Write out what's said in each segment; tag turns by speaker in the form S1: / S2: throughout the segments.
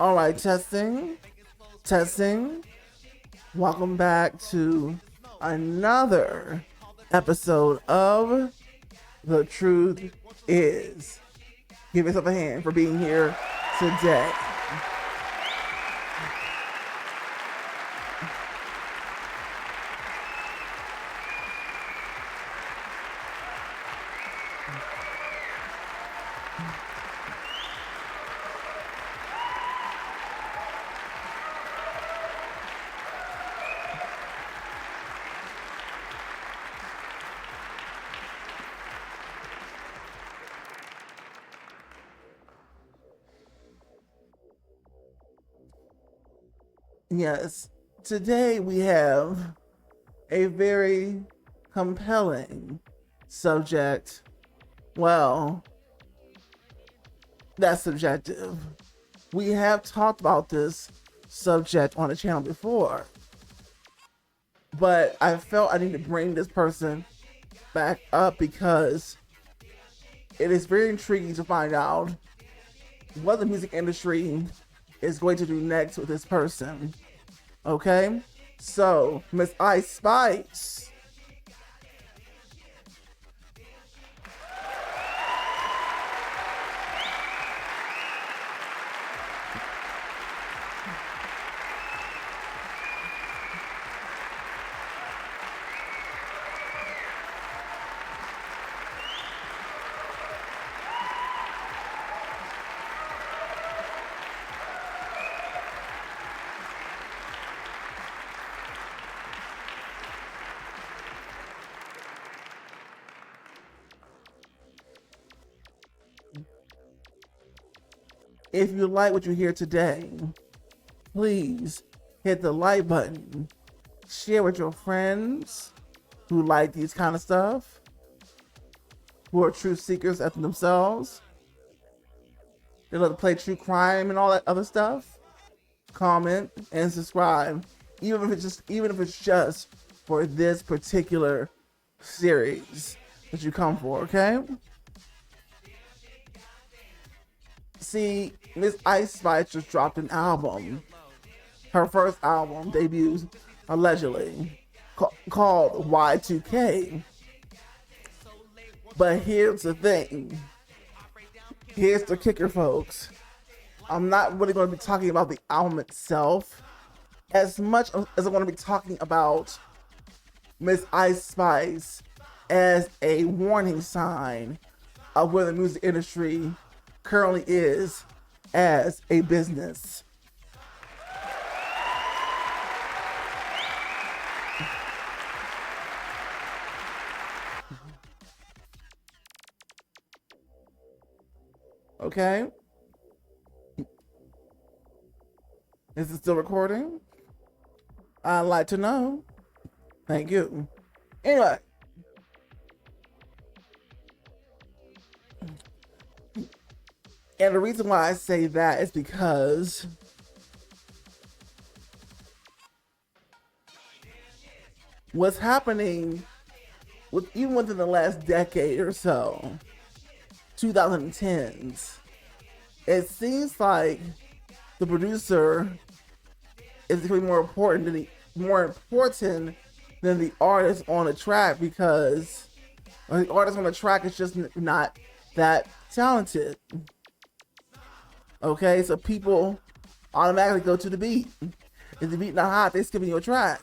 S1: All right, testing, testing. Welcome back to another episode of The Truth Is. Give yourself a hand for being here today. Yes, today we have a very compelling subject. Well, that's subjective. We have talked about this subject on the channel before, but I felt I need to bring this person back up because it is very intriguing to find out what the music industry is going to do next with this person. Okay? So, Miss Ice Spice. If you like what you hear today, please hit the like button. Share with your friends who like these kind of stuff, who are truth seekers after themselves. They love to play true crime and all that other stuff. Comment and subscribe, even if it's just for this particular series that you come for. Okay. See, Miss Ice Spice just dropped an album. Her first album debuts allegedly called Y2K. But here's the thing. Here's the kicker, folks. I'm not really going to be talking about the album itself as much as I'm going to be talking about Miss Ice Spice as a warning sign of where the music industry currently is as a business. Okay? Is it still recording? I'd like to know. Thank you. Anyway. And the reason why I say that is because what's happening even within the last decade or so, 2010s, it seems like the producer is becoming more important than the artist on the track, because the artist on the track is just not that talented. Okay, so people automatically go to the beat. If the beat not hot, they're skipping your track.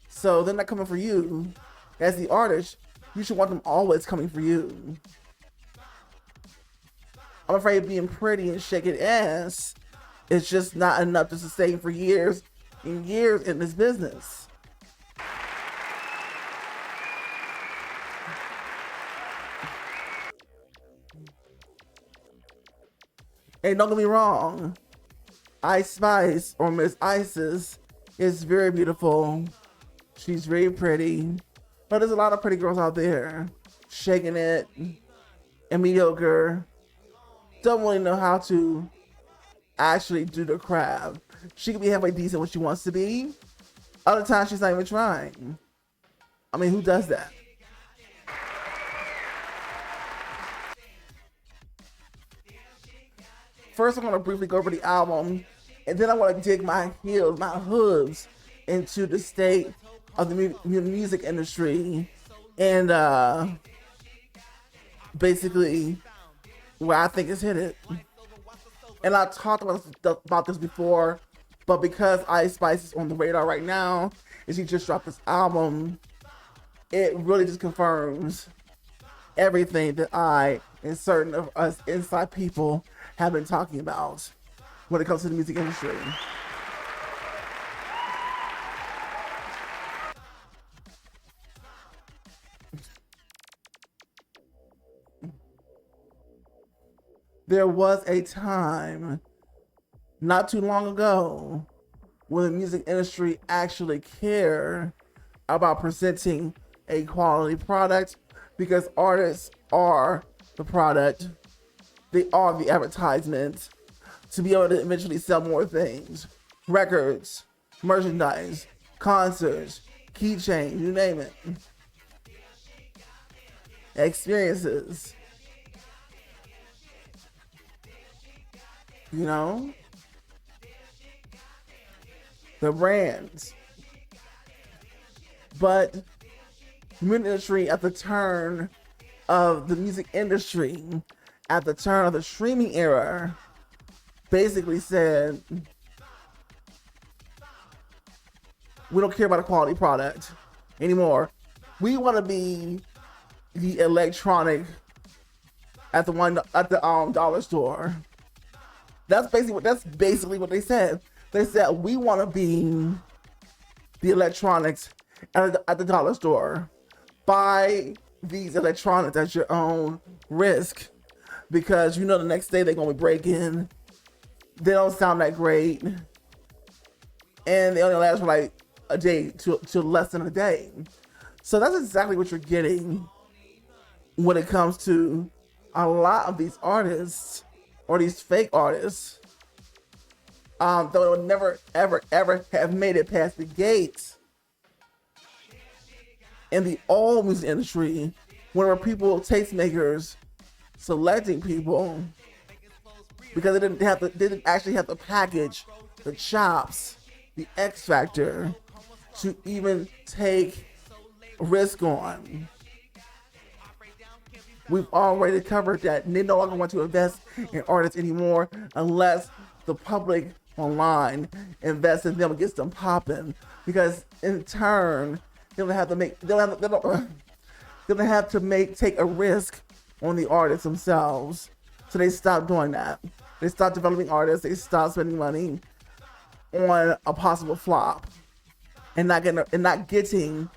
S1: So they're not coming for you. As the artist, you should want them always coming for you. I'm afraid being pretty and shaking ass is just not enough to sustain for years and years in this business. And don't get me wrong, Ice Spice, or Miss Isis, is very beautiful. She's very pretty. But there's a lot of pretty girls out there shaking it and mediocre. Don't really know how to actually do the craft. She can be halfway decent when she wants to be. Other times she's not even trying. I mean, who does that? first I'm gonna briefly go over the album, and then I want to dig my heels, my hooves, into the state of the music industry, and basically where I think it's headed. And I talked about this before, but because Ice Spice is on the radar right now, and she just dropped this album, it really just confirms everything that I and certain of us inside people have been talking about when it comes to the music industry. There was a time not too long ago when the music industry actually cared about presenting a quality product, because artists are the product, they are the advertisement to be able to eventually sell more things: records, merchandise, concerts, keychains, you name it, experiences, you know, the brands. But the music industry at the turn of the music industry, at the turn of the streaming era, basically said, we don't care about a quality product anymore. We want to be the electronic at the dollar store. That's basically what they said. They said, we want to be the electronics at the dollar store. Buy these electronics at your own risk, because you know the next day they're gonna be breaking. They don't sound that great, and they only last for like a day to less than a day. So that's exactly what you're getting when it comes to a lot of these artists, or these fake artists, that would never ever have made it past the gates in the old music industry, when there were people, tastemakers, selecting people, because they didn't actually have the package, the chops, the X factor to even take risk on. We've already covered that. And they no longer want to invest in artists anymore unless the public online invests in them and gets them popping, because in turn they'll have to take a risk on the artists themselves. So they stopped doing that. They stopped developing artists. They stopped spending money on a possible flop and not getting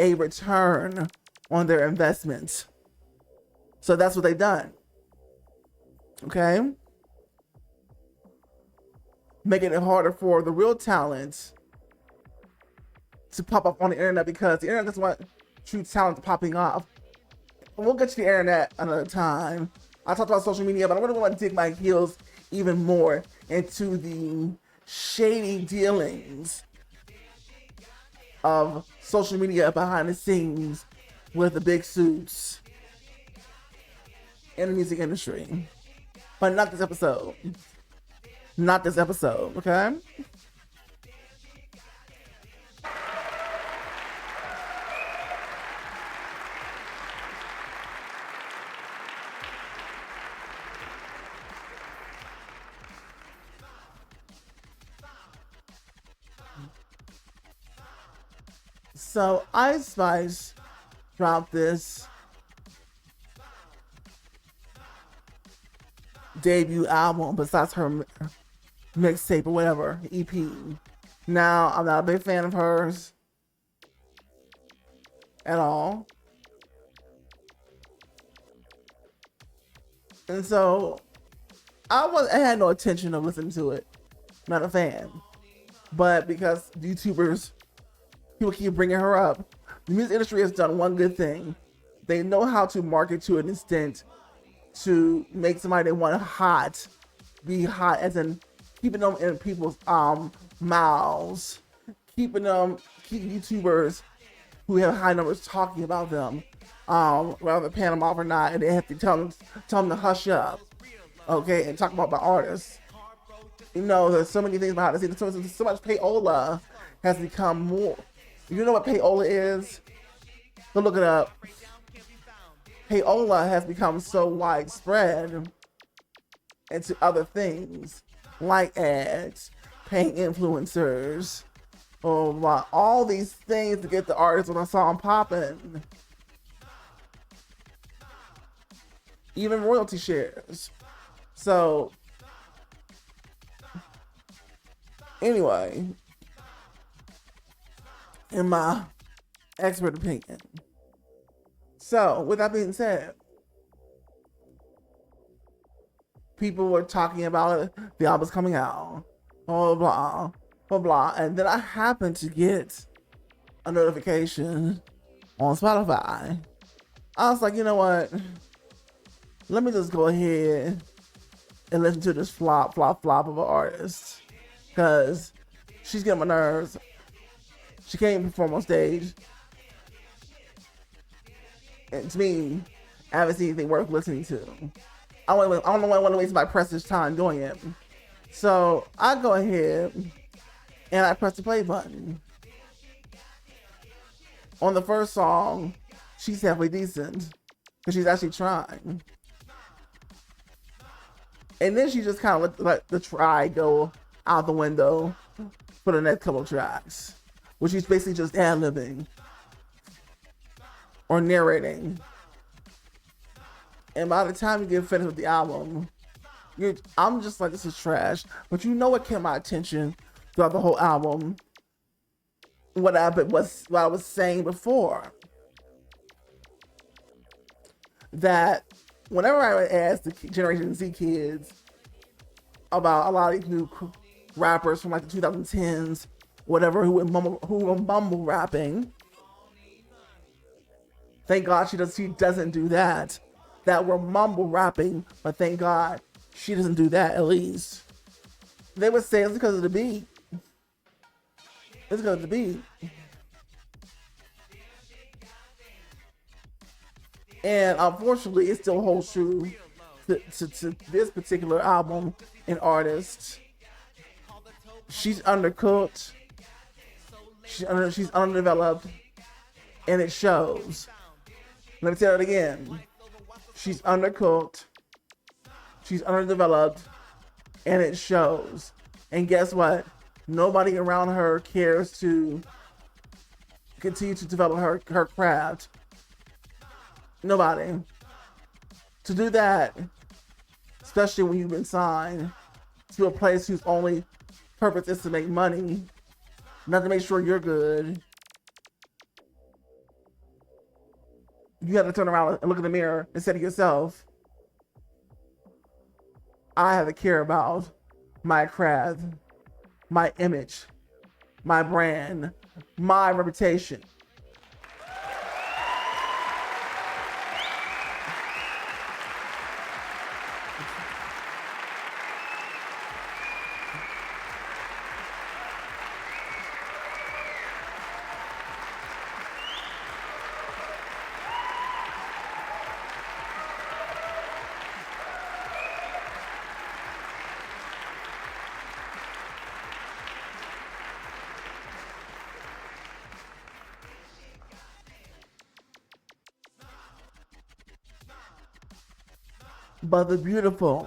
S1: a return on their investments. So that's what they've done. Okay? Making it harder for the real talent to pop up on the internet, because the internet doesn't want true talent popping off. We'll get to the internet another time. I talked about social media, but I really want to dig my heels even more into the shady dealings of social media behind the scenes with the big suits in the music industry. But not this episode. Not this episode, okay? So Ice Spice dropped this debut album, besides her mixtape or whatever, EP. Now, I'm not a big fan of hers at all. And so I had no intention of listening to it. Not a fan. But because YouTubers, people keep bringing her up, the music industry has done one good thing. They know how to market to an extent to make somebody they want hot be hot, as in keeping them in people's mouths, keep YouTubers who have high numbers talking about them, whether they pan them off or not, and they have to tell them to hush up. okay, and talk about the artists. You know, there's so many things behind the scenes. So much payola has become more. You know what payola is? Go look it up. Payola has become so widespread into other things like ads, paying influencers, or all these things to get the artists on a song popping. Even royalty shares. So, anyway, in my expert opinion. So, with that being said, people were talking about it, the album's coming out, blah, blah, blah, blah. And then I happened to get a notification on Spotify. I was like, you know what? Let me just go ahead and listen to this flop of an artist. Because she's getting my nerves. She can't perform on stage. And to me, I haven't seen anything worth listening to. I don't know why I want to waste my precious time doing it. So I go ahead and I press the play button. On the first song, she's halfway decent. Because she's actually trying. And then she just kind of let the try go out the window for the next couple of tracks. Which she's basically just ad-libbing. Or narrating. And by the time you get finished with the album, I'm just like, this is trash. But you know what kept my attention throughout the whole album? What I was saying before. That whenever I ask the Generation Z kids about a lot of these new rappers from like the 2010s, whatever, who were mumble rapping, thank God she doesn't do that. That were mumble rapping, but thank God she doesn't do that, at least. They would say it's because of the beat. It's because of the beat. And unfortunately, it still holds true to this particular album and artist. She's undercooked. She's underdeveloped. And it shows. Let me tell it again. She's undercooked. She's underdeveloped. And it shows. And guess what? Nobody around her cares to continue to develop her craft. Nobody. To do that, especially when you've been signed to a place whose only purpose is to make money, not to make sure you're good, you have to turn around and look in the mirror and say to yourself, I have to care about my craft, my image, my brand, my reputation. But the beautiful,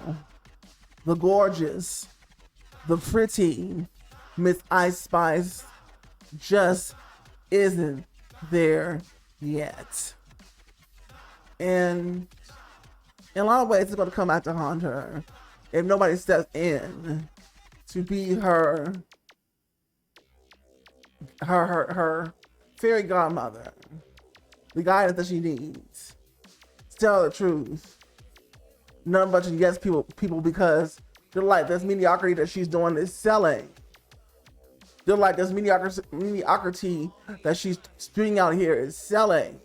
S1: the gorgeous, the pretty Miss Ice Spice just isn't there yet. And in a lot of ways, it's going to come back to haunt her if nobody steps in to be her fairy godmother, the guidance that she needs. Tell the truth. None of bunch of yes people because they're like, this mediocrity that she's doing is selling. They're like, this mediocrity that she's spewing out here is selling.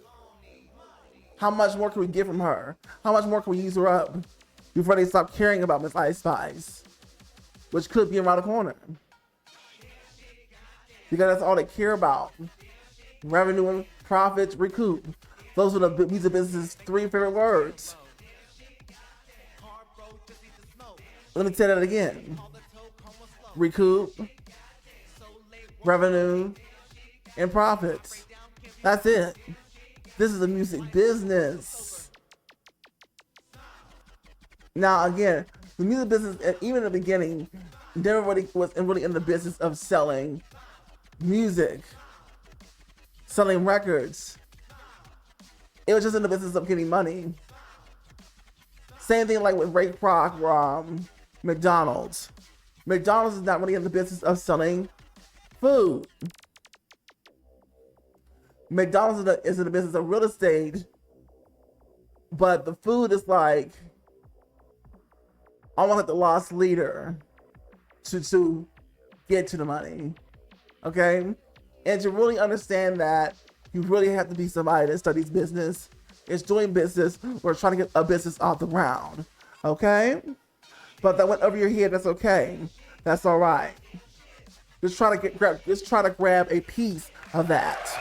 S1: How much more can we get from her? How much more can we use her up before they stop caring about Miss Ice Spice, which could be around the corner? Because that's all they care about. Revenue and profits, recoup. Those are the music business's three favorite words. Let me say that again. Recoup revenue and profits. That's it. This is a music business. Now, again, the music business, even in the beginning, never really was really in the business of selling music, selling records. It was just in the business of getting money. Same thing like with Ray Kroc or McDonald's. McDonald's is not really in the business of selling food. McDonald's is in the business of real estate, but the food is like almost like the lost leader to get to the money. Okay? And to really understand that, you really have to be somebody that studies business, is doing business, or trying to get a business off the ground. Okay? But that went over your head, that's okay. That's all right. Just try to grab a piece of that.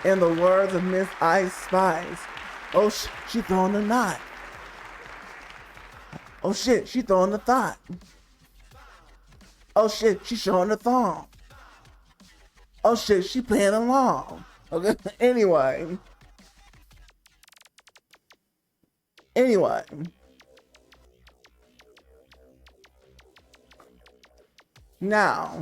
S1: In the words of Miss Ice Spice, oh, she throwing the knot. Oh shit, she throwing the thought. Oh shit, she showing the thong. Oh shit, she playing along. Okay, anyway. Now,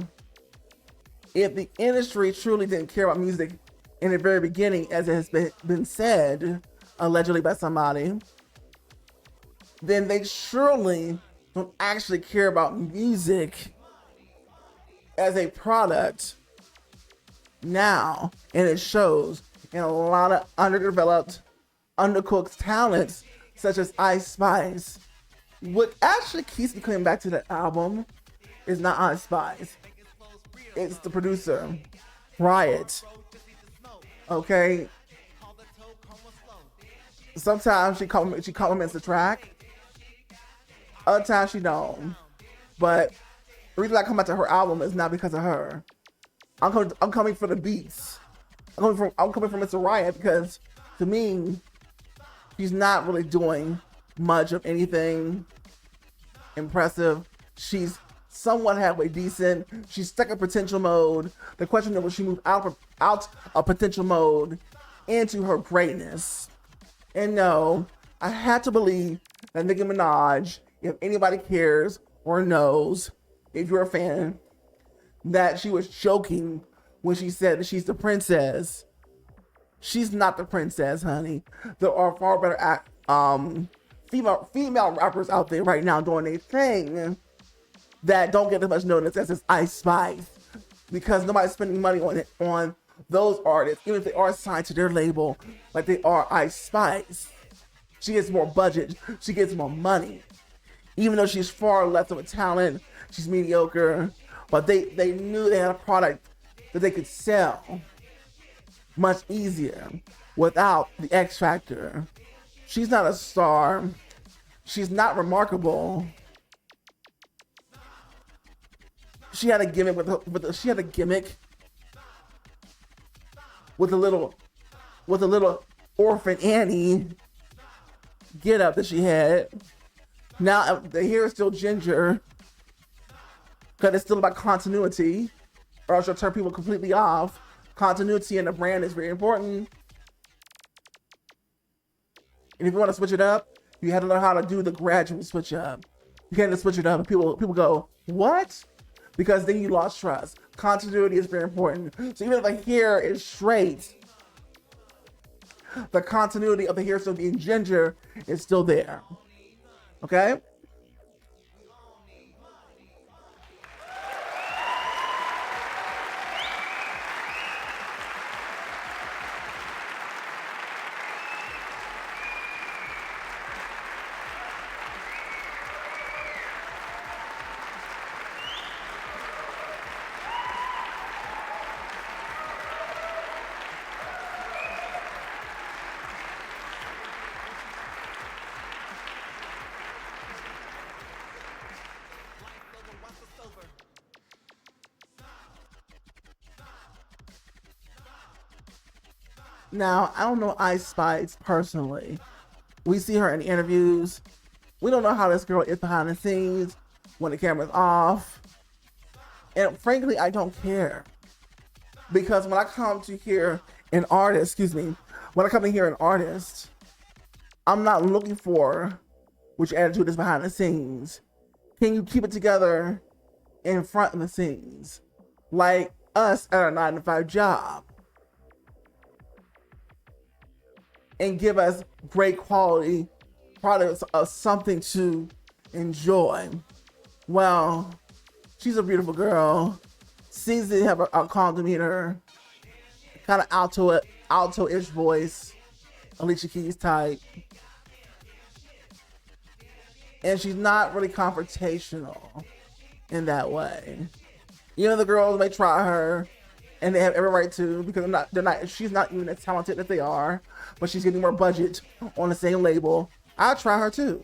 S1: if the industry truly didn't care about music in the very beginning, as it has been said, allegedly by somebody, then they surely don't actually care about music as a product now. And it shows in a lot of underdeveloped, undercooked talents, such as Ice Spice. What actually keeps me coming back to that album is not Ice Spice. It's the producer, Riot. Okay? Sometimes she compliments the track. Other times she don't. But the reason I come back to her album is not because of her. I'm coming for the beats. I'm coming from Mr. Riot, because to me, she's not really doing much of anything impressive. She's somewhat halfway decent. She's stuck in potential mode. The question is, will she move out of potential mode into her greatness? And no, I had to believe that Nicki Minaj, if anybody cares or knows, if you're a fan, that she was joking when she said that she's the princess. She's not the princess, honey. There are far better female rappers out there right now doing their thing that don't get as much notice as this Ice Spice, because nobody's spending money on those artists, even if they are signed to their label, like they are Ice Spice. She gets more budget, she gets more money. Even though she's far less of a talent, she's mediocre, but they knew they had a product that they could sell much easier without the X Factor. She's not a star. She's not remarkable. She had a gimmick with a little orphan Annie get up that she had. Now the hair is still ginger, because it's still about continuity, or else you'll turn people completely off. Continuity in the brand is very important. And if you want to switch it up, you have to learn how to do the gradual switch up. You can't just switch it up and people go, what? Because then you lost trust. Continuity is very important. So even if the hair is straight, the continuity of the hair still being ginger is still there. Okay? Now, I don't know Ice Spice personally. We see her in interviews. We don't know how this girl is behind the scenes when the camera's off. And frankly, I don't care. Because when I come to hear an artist, when I come to hear an artist, I'm not looking for which attitude is behind the scenes. Can you keep it together in front of the scenes? Like us at our 9-to-5 job. And give us great quality products of something to enjoy. Well, she's a beautiful girl. Seems to have a calm demeanor. Kind of alto-ish voice. Alicia Keys type. And she's not really confrontational in that way. You know, the girls may try her, and they have every right to, because she's not even as talented as they are, but she's getting more budget on the same label. I'd try her too.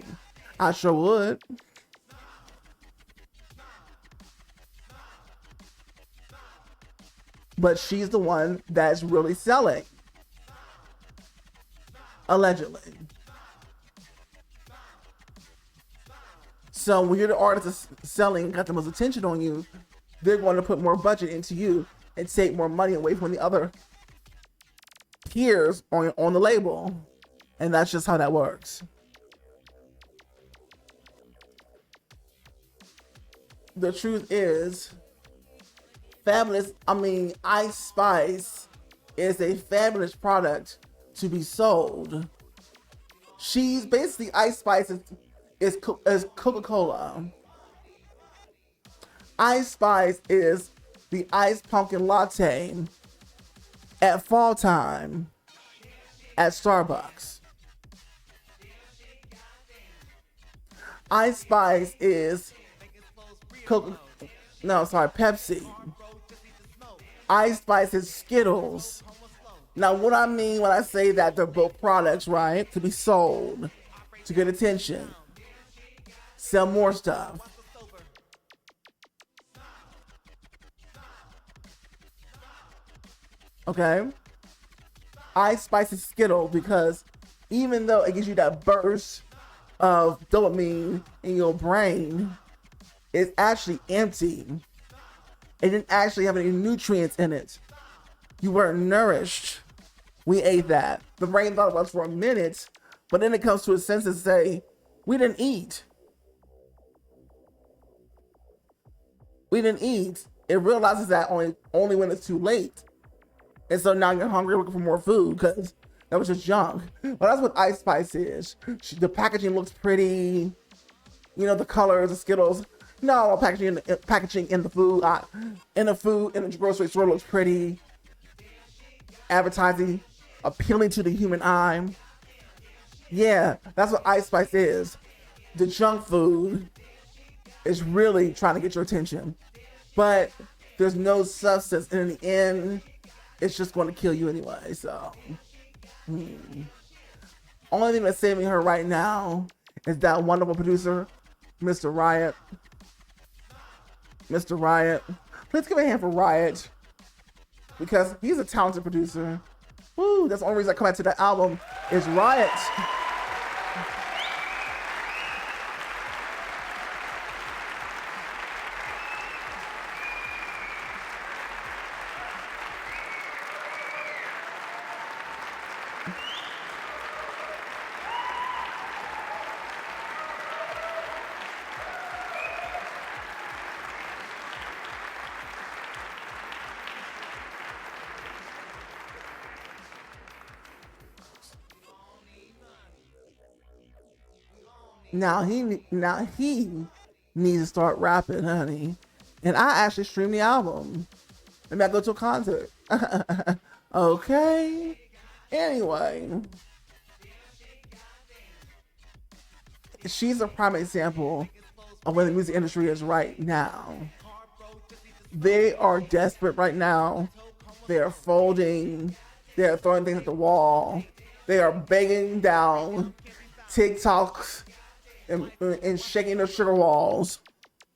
S1: I sure would. But she's the one that's really selling. Allegedly. So when you're the artist that's selling, got the most attention on you, they're going to put more budget into you and take more money away from the other peers on the label. And that's just how that works. The truth is, Ice Spice is a fabulous product to be sold. She's basically, Ice Spice is Coca-Cola. Ice Spice is the iced pumpkin latte at fall time at Starbucks. Ice Spice is Pepsi. Ice Spice is Skittles. Now, what I mean when I say that they're both products, right, to be sold, to get attention, sell more stuff. Okay? Ice Spice is Skittle because even though it gives you that burst of dopamine in your brain, it's actually empty. It didn't actually have any nutrients in it. You weren't nourished. We ate that. The brain thought about it for a minute, but then it comes to a sense and say, we didn't eat. We didn't eat. It realizes that only when it's too late. And so now you're hungry, looking for more food because that was just junk. But that's what Ice Spice is. The packaging looks pretty. You know, the colors, the Skittles. No, packaging in the food, in the grocery store looks pretty. Advertising, appealing to the human eye. Yeah, that's what Ice Spice is. The junk food is really trying to get your attention, but there's no substance, and in the end, it's just going to kill you anyway. So, only thing that's saving her right now is that wonderful producer, Mr. Riot. Mr. Riot. Please give a hand for Riot, because he's a talented producer. Woo, that's the only reason I come out to that album is Riot. Now he needs to start rapping, honey. And I actually streamed the album. Maybe I go to a concert. Okay. Anyway, she's a prime example of where the music industry is right now. They are desperate right now. They are folding. They are throwing things at the wall. They are begging down TikToks and shaking their sugar walls,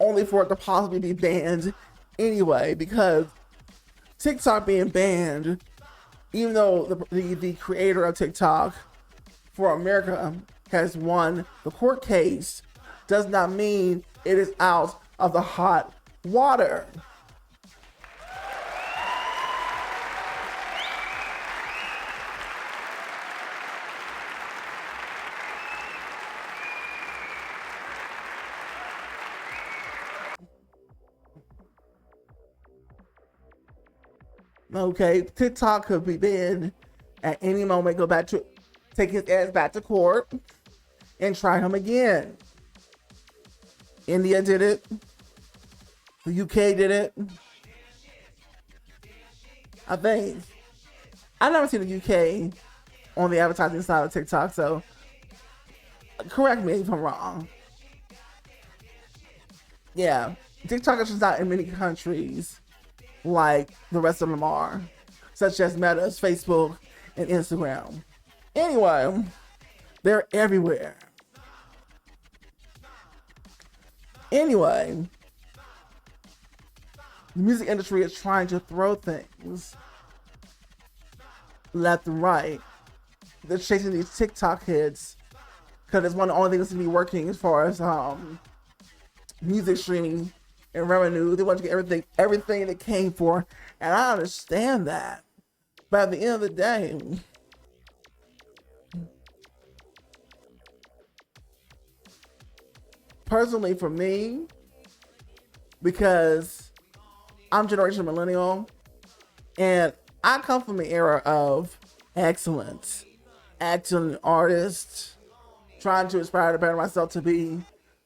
S1: only for it to possibly be banned anyway, because TikTok being banned Even though the creator of TikTok for America has won the court case, does not mean it is out of the hot water. Okay, TikTok could be banned at any moment. Go back to take his ass back to court and try him again. India did it. The UK did it. I think. I've never seen the UK on the advertising side of TikTok, so correct me if I'm wrong. Yeah, TikTok is just not in many countries like the rest of them are, such as Meta's Facebook and Instagram. Anyway, they're everywhere. Anyway, the music industry is trying to throw things left and right. They're chasing these TikTok hits because it's one of the only things to be working as far as music streaming and revenue. They want to get everything they came for, and I understand that. But at the end of the day, personally for me, because I'm generation millennial, and I come from an era of excellence, excellent artists, trying to aspire to better myself to be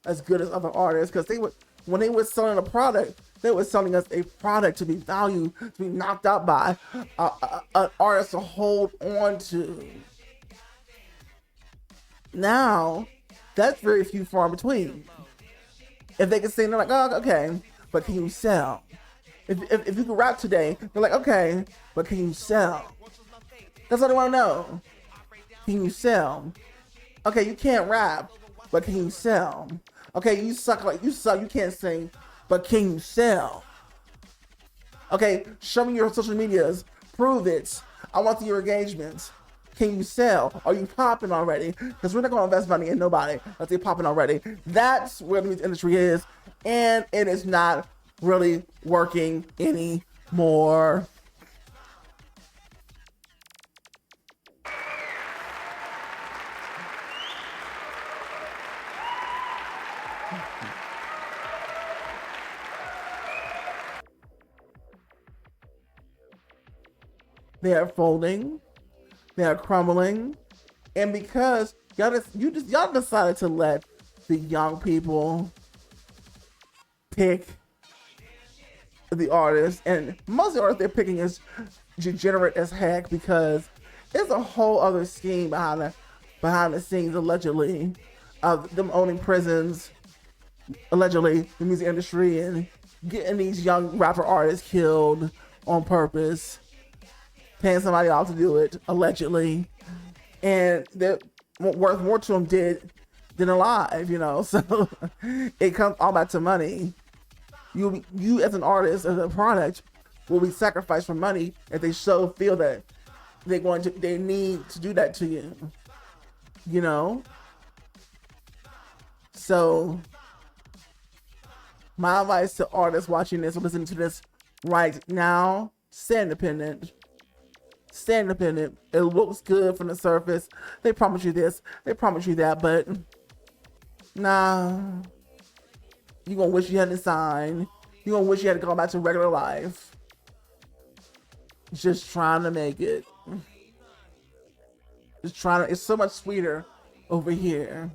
S1: as good as other artists, because when they were selling a product, they were selling us a product to be valued, to be knocked out by an artist to hold on to. Now, that's very few far between. If they can sing, they're like, oh, okay, but can you sell? If you can rap today, they're like, okay, but can you sell? That's all they want to know. Can you sell? Okay, you can't rap, but can you sell? Okay, you suck, you can't sing, but can you sell? Okay, show me your social medias, prove it. I want your engagements. Can you sell? Are you popping already? Because we're not going to invest money in nobody unless they're popping already. That's where the music industry is, and it is not really working anymore. They are folding, they are crumbling, and because y'all decided to let the young people pick the artists, and most of the artists they're picking is degenerate as heck, because there's a whole other scheme behind the scenes, allegedly, of them owning prisons, allegedly the music industry, and getting these young rapper artists killed on purpose, paying somebody off to do it, allegedly, and they're worth more to them dead than alive, so it comes all back to money. You as an artist, as a product, will be sacrificed for money if they feel that they need to do that to you, So my advice to artists watching this or listening to this right now: stay independent. Stay independent. It looks good from the surface. They promise you this, they promise you that, but nah. You're gonna wish you hadn't signed. You're gonna wish you had to go back to regular life. Just trying to make it. It's so much sweeter over here.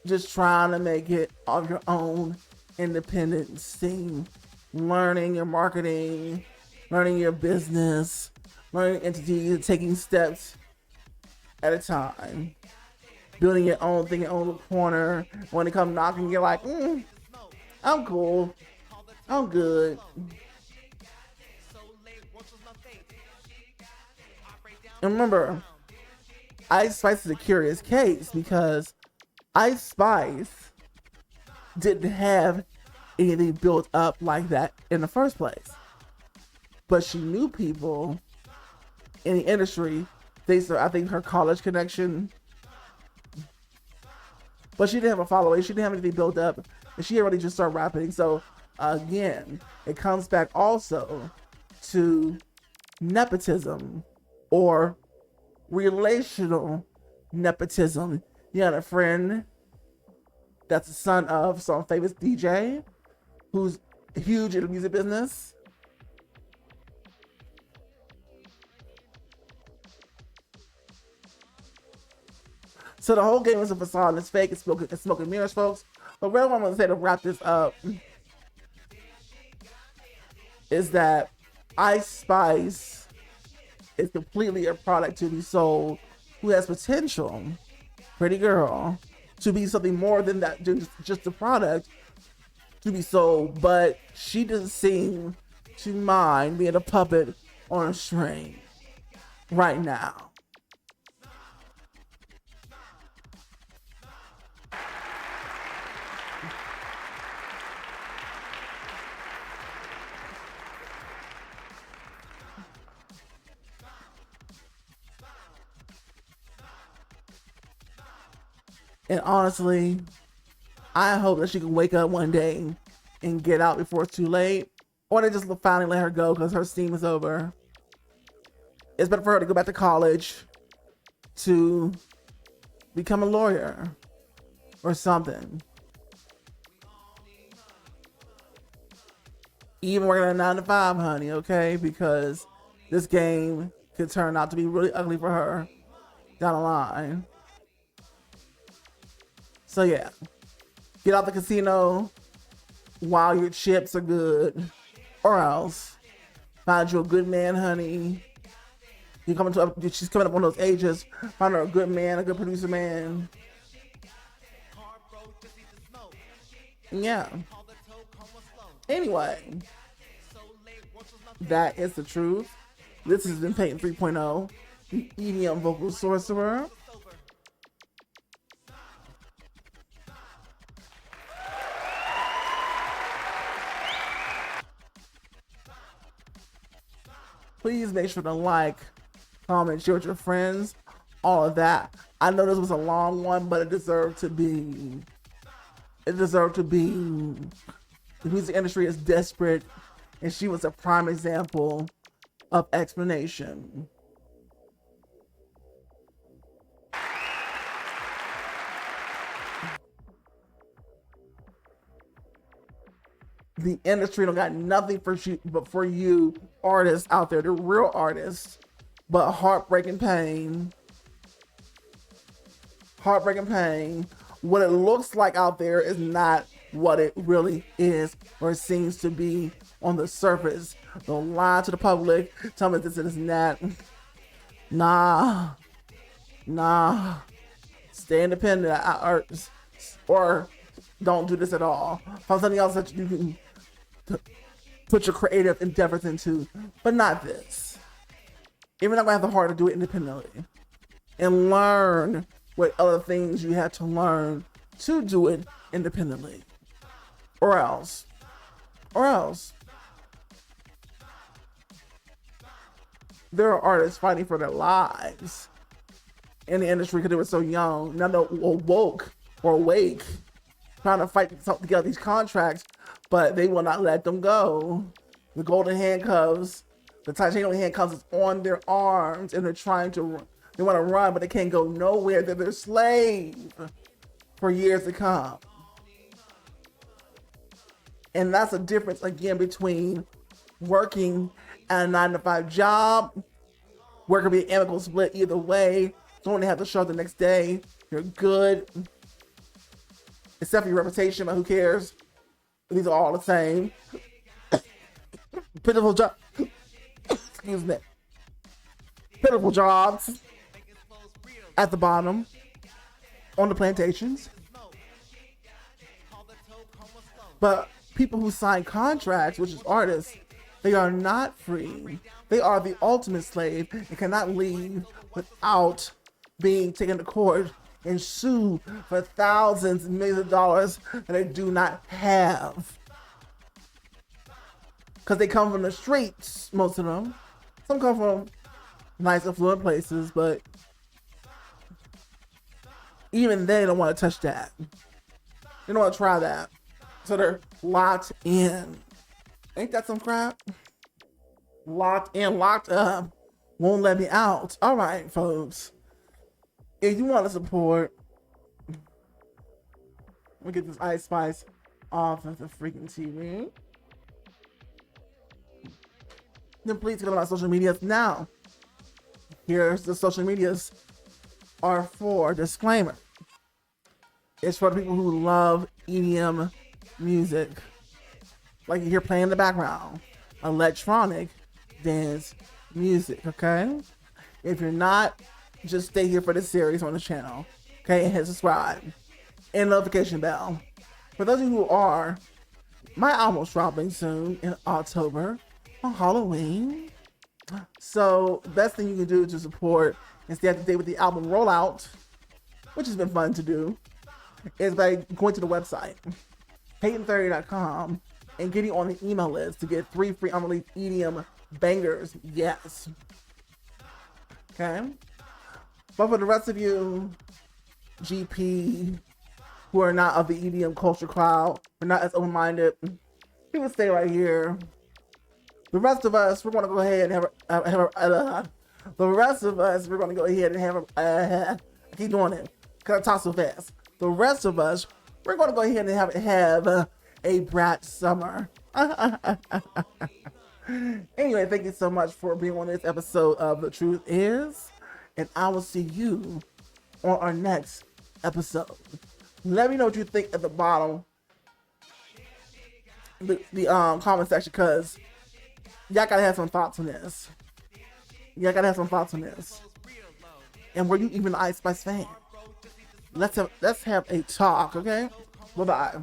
S1: Just trying to make it on your own independent scene. Learning your marketing, learning your business, learning entities, taking steps at a time. Building your own thing, your own little corner. When they come knocking, you're like, I'm cool. I'm good. And remember, Ice Spice is a curious case because Ice Spice didn't have anything built up like that in the first place. But she knew people in the industry. Thanks to, I think, her college connection. But she didn't have a following. She didn't have anything built up. And she already just started rapping. So, again, it comes back also to nepotism or relational nepotism. You had a friend that's the son of some famous DJ who's huge in the music business. So the whole game is a facade and it's fake. It's smoke and mirrors, folks. But what I'm going to say to wrap this up is that Ice Spice is completely a product to be sold who has potential, pretty girl, to be something more than that, just a product to be sold. But she doesn't seem to mind being a puppet on a string right now. And honestly, I hope that she can wake up one day and get out before it's too late. Or they just finally let her go because her steam is over. It's better for her to go back to college to become a lawyer or something. Even working a 9-to-5, honey, okay? Because this game could turn out to be really ugly for her down the line. So yeah, get out the casino while your chips are good, or else find you a good man, honey. She's coming up on those ages. Find her a good man, a good producer man. Yeah. Anyway, that is the truth. This has been Peyton 3.0, the EDM vocal sorcerer. Please make sure to like, comment, share with your friends, all of that. I know this was a long one, but it deserved to be. It deserved to be. The music industry is desperate, and she was a prime example of explanation. The industry don't got nothing for you artists out there, the real artists, but heartbreaking pain. Heartbreaking pain. What it looks like out there is not what it really is or seems to be on the surface. Don't lie to the public. Tell me this and that. Nah. Stay independent, or don't do this at all. Find something else that you can put your creative endeavors into, but not this. Even though I have the heart to do it independently, and learn what other things you had to learn to do it independently, or else there are artists fighting for their lives in the industry because they were so young. Now they're woke or awake, trying to fight to get these contracts, but they will not let them go. The golden handcuffs, the titanium handcuffs is on their arms, and they want to run, but they can't go nowhere. They're their slave for years to come. And that's a difference, again, between working at a 9-to-5 job, where it could be an amicable split either way. Don't have to show up the next day. You're good. Except for your reputation, but who cares? These are all the same. Pitiful job. Excuse me. Pitiful jobs at the bottom on the plantations. But people who sign contracts, which is artists, they are not free. They are the ultimate slave and cannot leave without being taken to court and sued for thousands and millions of dollars that they do not have. Because they come from the streets, most of them. Some come from nice affluent places, but even they don't want to touch that. They don't want to try that. So they're locked in. Ain't that some crap? Locked in, locked up. Won't let me out. All right, folks. If you want to support, let me get this Ice Spice off of the freaking TV. Then please go to my social medias now. Here's the social medias are for disclaimer. It's for the people who love EDM music, like you hear playing in the background, electronic dance music. Okay, if you're not, just stay here for the series on the channel. Okay, and hit subscribe and notification bell. For those of you who are, my album's dropping soon in October on Halloween. So the best thing you can do to support and stay up to date with the album rollout, which has been fun to do, is by going to the website, Peyton30.com, and getting on the email list to get 3 free unreleased EDM bangers. Yes. Okay. But for the rest of you, GP, who are not of the EDM culture crowd, who are not as open-minded, you can stay right here. The rest of us, we're going to go ahead and the rest of us, we're going to go ahead and have I keep doing it because I talk so fast. The rest of us, we're going to go ahead and have a brat summer. Anyway, thank you so much for being on this episode of The Truth Is, and I will see you on our next episode. Let me know what you think at the bottom, the comment section, because y'all gotta have some thoughts on this. Y'all gotta have some thoughts on this. And were you even an Ice Spice fan? Let's have a talk, okay? Bye-bye.